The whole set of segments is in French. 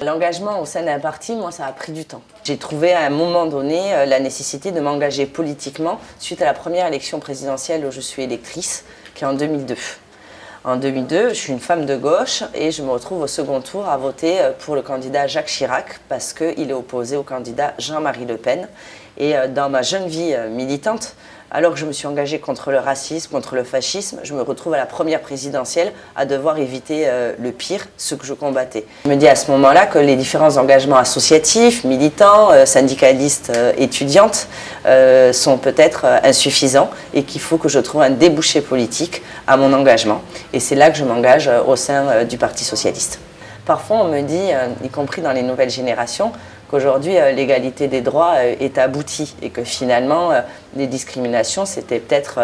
L'engagement au sein d'un parti, moi, ça a pris du temps. J'ai trouvé à un moment donné la nécessité de m'engager politiquement suite à la première élection présidentielle où je suis électrice, qui est en 2002. En 2002, je suis une femme de gauche et je me retrouve au second tour à voter pour le candidat Jacques Chirac parce qu'il est opposé au candidat Jean-Marie Le Pen. Et dans ma jeune vie militante, alors que je me suis engagée contre le racisme, contre le fascisme, je me retrouve à la première présidentielle à devoir éviter le pire, ce que je combattais. Je me dis à ce moment-là que les différents engagements associatifs, militants, syndicalistes, étudiantes sont peut-être insuffisants et qu'il faut que je trouve un débouché politique à mon engagement. Et c'est là que je m'engage au sein du Parti socialiste. Parfois on me dit, y compris dans les nouvelles générations, qu'aujourd'hui l'égalité des droits est aboutie et que finalement les discriminations c'était peut-être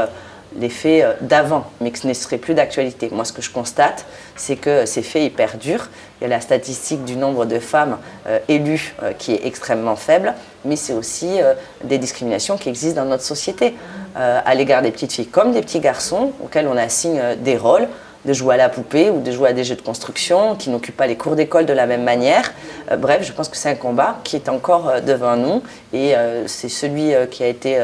les faits d'avant, mais que ce ne serait plus d'actualité. Moi ce que je constate, c'est que ces faits ils perdurent. Il y a la statistique du nombre de femmes élues qui est extrêmement faible, mais c'est aussi des discriminations qui existent dans notre société à l'égard des petites filles comme des petits garçons auxquels on assigne des rôles, de jouer à la poupée ou de jouer à des jeux de construction, qui n'occupent pas les cours d'école de la même manière. Bref, je pense que c'est un combat qui est encore devant nous et c'est celui qui a été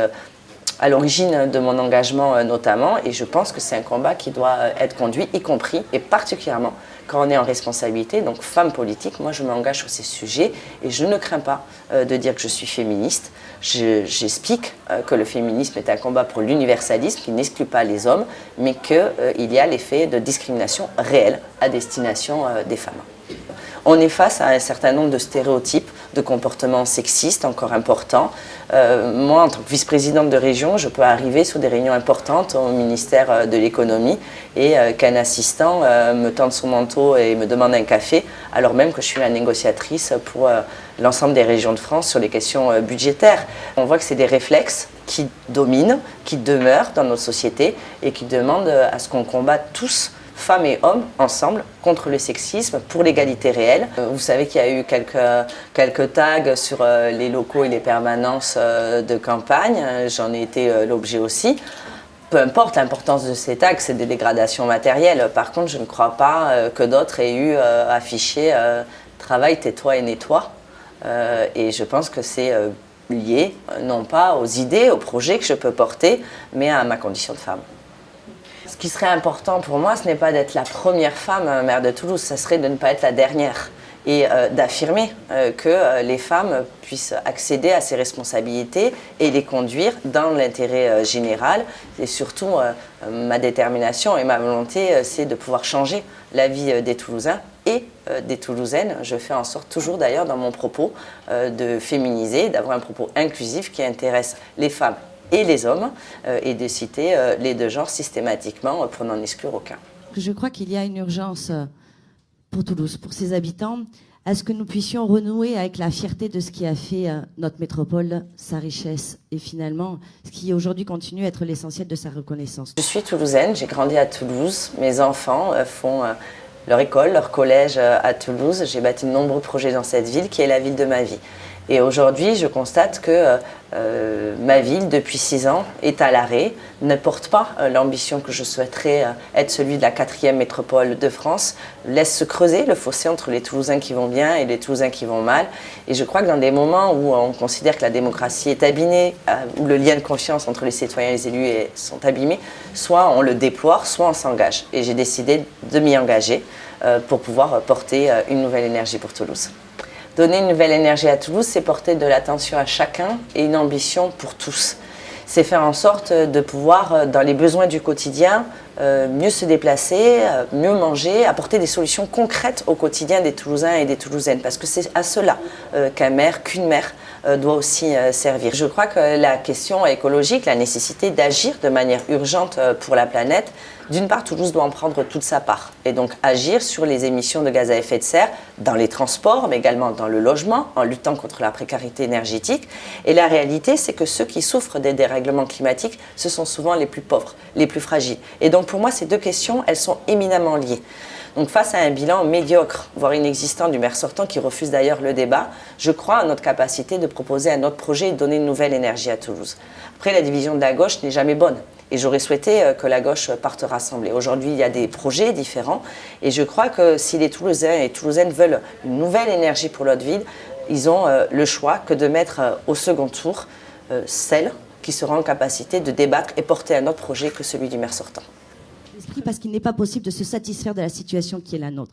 à l'origine de mon engagement notamment et je pense que c'est un combat qui doit être conduit, y compris et particulièrement quand on est en responsabilité. Donc femme politique, moi je m'engage sur ces sujets et je ne crains pas de dire que je suis féministe. J'explique que le féminisme est un combat pour l'universalisme qui n'exclut pas les hommes, mais qu'il y a l'effet de discrimination réelle à destination des femmes. On est face à un certain nombre de stéréotypes, de comportements sexistes encore importants. Moi, en tant que vice-présidente de région, je peux arriver sur des réunions importantes au ministère de l'économie et qu'un assistant me tende son manteau et me demande un café, alors même que je suis la négociatrice pour l'ensemble des régions de France sur les questions budgétaires. On voit que c'est des réflexes qui dominent, qui demeurent dans notre société et qui demandent à ce qu'on combatte tous, femmes et hommes, ensemble, contre le sexisme, pour l'égalité réelle. Vous savez qu'il y a eu quelques tags sur les locaux et les permanences de campagne. J'en ai été l'objet aussi. Peu importe l'importance de ces tags, c'est des dégradations matérielles. Par contre, je ne crois pas que d'autres aient eu affiché « Travaille, tais-toi et nettoie ». Et je pense que c'est lié, non pas aux idées, aux projets que je peux porter, mais à ma condition de femme. Ce qui serait important pour moi, ce n'est pas d'être la première femme maire de Toulouse, ce serait de ne pas être la dernière et d'affirmer que les femmes puissent accéder à ces responsabilités et les conduire dans l'intérêt général. Et surtout, ma détermination et ma volonté, c'est de pouvoir changer la vie des Toulousains et des Toulousaines. Je fais en sorte toujours d'ailleurs dans mon propos de féminiser, d'avoir un propos inclusif qui intéresse les femmes et les hommes, et de citer les deux genres systématiquement pour n'en exclure aucun. Je crois qu'il y a une urgence pour Toulouse, pour ses habitants, à ce que nous puissions renouer avec la fierté de ce qui a fait notre métropole, sa richesse, et finalement, ce qui aujourd'hui continue à être l'essentiel de sa reconnaissance. Je suis toulousaine, j'ai grandi à Toulouse, mes enfants font leur école, leur collège à Toulouse, j'ai bâti de nombreux projets dans cette ville qui est la ville de ma vie. Et aujourd'hui, je constate que ma ville, depuis 6 ans, est à l'arrêt, ne porte pas l'ambition que je souhaiterais être celui de la 4e métropole de France, laisse se creuser le fossé entre les Toulousains qui vont bien et les Toulousains qui vont mal. Et je crois que dans des moments où on considère que la démocratie est abîmée, où le lien de confiance entre les citoyens et les élus sont abîmés, soit on le déploie, soit on s'engage. Et j'ai décidé de m'y engager pour pouvoir porter une nouvelle énergie pour Toulouse. Donner une nouvelle énergie à Toulouse, c'est porter de l'attention à chacun et une ambition pour tous. C'est faire en sorte de pouvoir, dans les besoins du quotidien, mieux se déplacer, mieux manger, apporter des solutions concrètes au quotidien des Toulousains et des Toulousaines. Parce que c'est à cela qu'un maire, qu'une maire doit aussi servir. Je crois que la question écologique, la nécessité d'agir de manière urgente pour la planète, d'une part, Toulouse doit en prendre toute sa part et donc agir sur les émissions de gaz à effet de serre dans les transports, mais également dans le logement, en luttant contre la précarité énergétique. Et la réalité, c'est que ceux qui souffrent des dérèglements climatiques, ce sont souvent les plus pauvres, les plus fragiles. Et donc pour moi, ces deux questions, elles sont éminemment liées. Donc face à un bilan médiocre, voire inexistant du maire sortant qui refuse d'ailleurs le débat, je crois à notre capacité de proposer un autre projet et de donner une nouvelle énergie à Toulouse. Après, la division de la gauche n'est jamais bonne. Et j'aurais souhaité que la gauche parte rassemblée. Aujourd'hui, il y a des projets différents. Et je crois que si les Toulousains et Toulousaines veulent une nouvelle énergie pour notre ville, ils ont le choix que de mettre au second tour celles qui seront en capacité de débattre et porter un autre projet que celui du maire sortant. Parce qu'il n'est pas possible de se satisfaire de la situation qui est la nôtre.